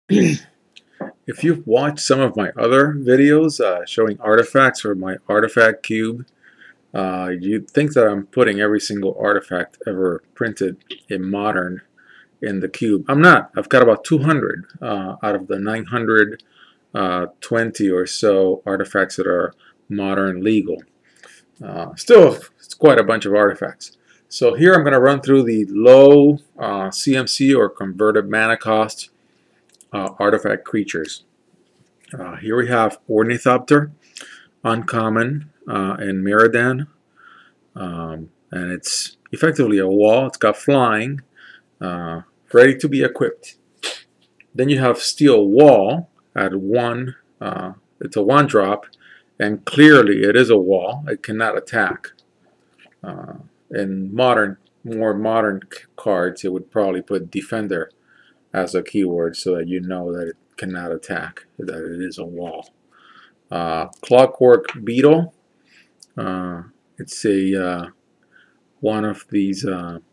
If you've watched some of my other videos showing artifacts or my artifact cube, you'd think that I'm putting every single artifact ever printed in modern in the cube. I'm not. I've got about 200 out of the 920 or so artifacts that are modern legal. Still, it's quite a bunch of artifacts. So here I'm going to run through the low CMC or converted mana cost artifact creatures. Here we have Ornithopter, uncommon in Miradan, and it's effectively a wall. It's got flying, ready to be equipped. Then you have Steel Wall at 1. It's a 1-drop, and clearly it is a wall. It cannot attack. In more modern cards, it would probably put Defender as a keyword so that you know that it cannot attack, that it is a wall. Clockwork Beetle. It's a one of these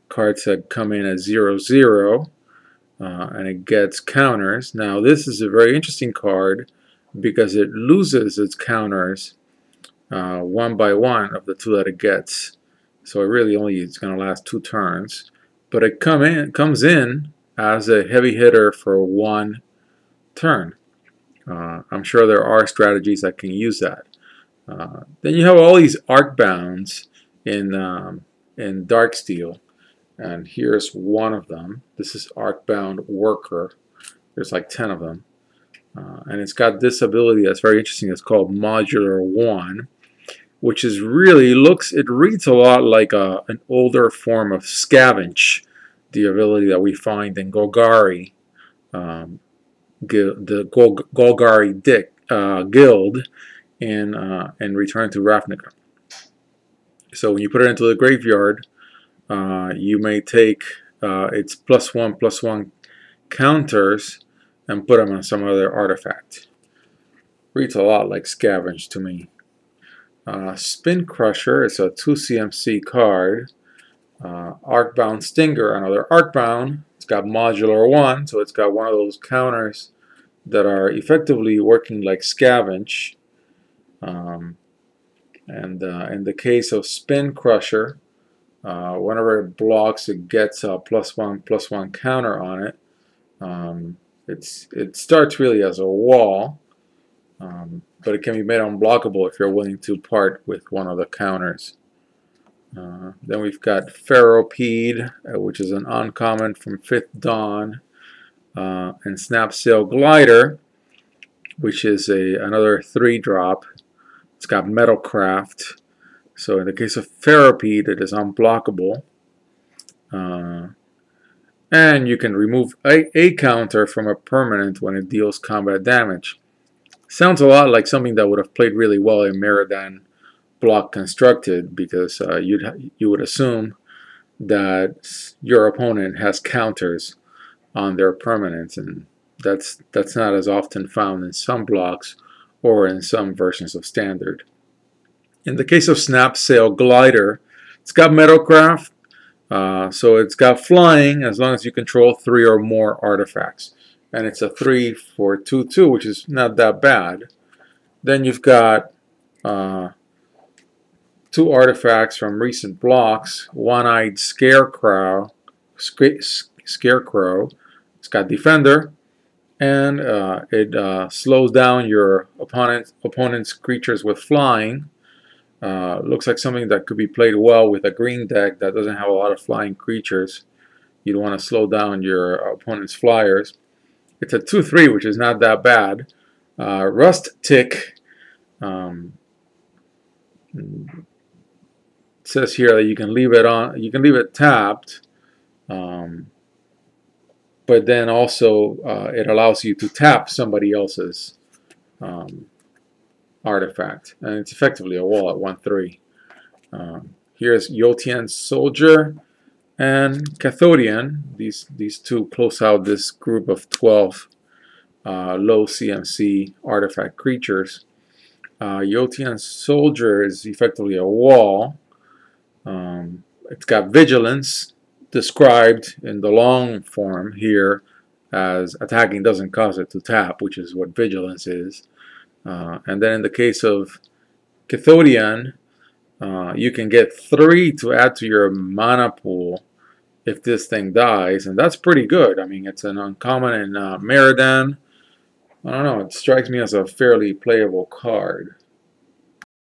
cards that come in as 0/0, and it gets counters. Now this is a very interesting card because it loses its counters one by one of the 2 that it gets. So it really only is going to last 2 turns. But it comes in as a heavy hitter for 1 turn. I'm sure there are strategies that can use that. Then you have all these Arcbounds in Darksteel, and here's one of them. This is Arcbound Worker. There's like 10 of them, and it's got this ability that's very interesting. It's called Modular 1, which is really it reads a lot like an older form of Scavenge, the ability that we find in Golgari. The Golgari guild in Return to Ravnica. So when you put it into the graveyard, you may take its +1/+1 counters and put them on some other artifact. Reads a lot like Scavenge to me. Spin Crusher is a 2 CMC card. Arcbound Stinger, another Arcbound. It's got Modular 1, so it's got one of those counters that are effectively working like Scavenge. And in the case of Spin Crusher, whenever it blocks, it gets a +1/+1 counter on it. It starts really as a wall, but it can be made unblockable if you're willing to part with one of the counters. Then we've got Ferropede, which is an uncommon from 5th Dawn, and Snapsail Glider, which is another 3-drop. It's got Metalcraft, so in the case of Ferropede, it is unblockable. And you can remove a counter from a permanent when it deals combat damage. Sounds a lot like something that would have played really well in Miradan Block Constructed, because you would assume that your opponent has counters on their permanents, and that's not as often found in some blocks or in some versions of Standard. In the case of Snapsail Glider, it's got Metalcraft, so it's got flying as long as you control 3 or more artifacts. And it's a 3 for 2/2, which is not that bad. Then you've got 2 artifacts from recent blocks. One-Eyed Scarecrow. It's got Defender, and it slows down your opponent's creatures with flying. Looks like something that could be played well with a green deck that doesn't have a lot of flying creatures. You'd want to slow down your opponent's flyers. It's a 2/3, which is not that bad. Rustic. It says here that you can leave it on. You can leave it tapped, but then also it allows you to tap somebody else's artifact, and it's effectively a wall at 1/3. Here's Yotian Soldier and Cathodian. These 2 close out this group of 12 low CMC artifact creatures. Yotian Soldier is effectively a wall. It's got Vigilance, described in the long form here as attacking doesn't cause it to tap, which is what Vigilance is. And then in the case of Cathodian, you can get 3 to add to your mana pool if this thing dies, and that's pretty good. I mean, it's an uncommon in Meridan. I don't know, it strikes me as a fairly playable card.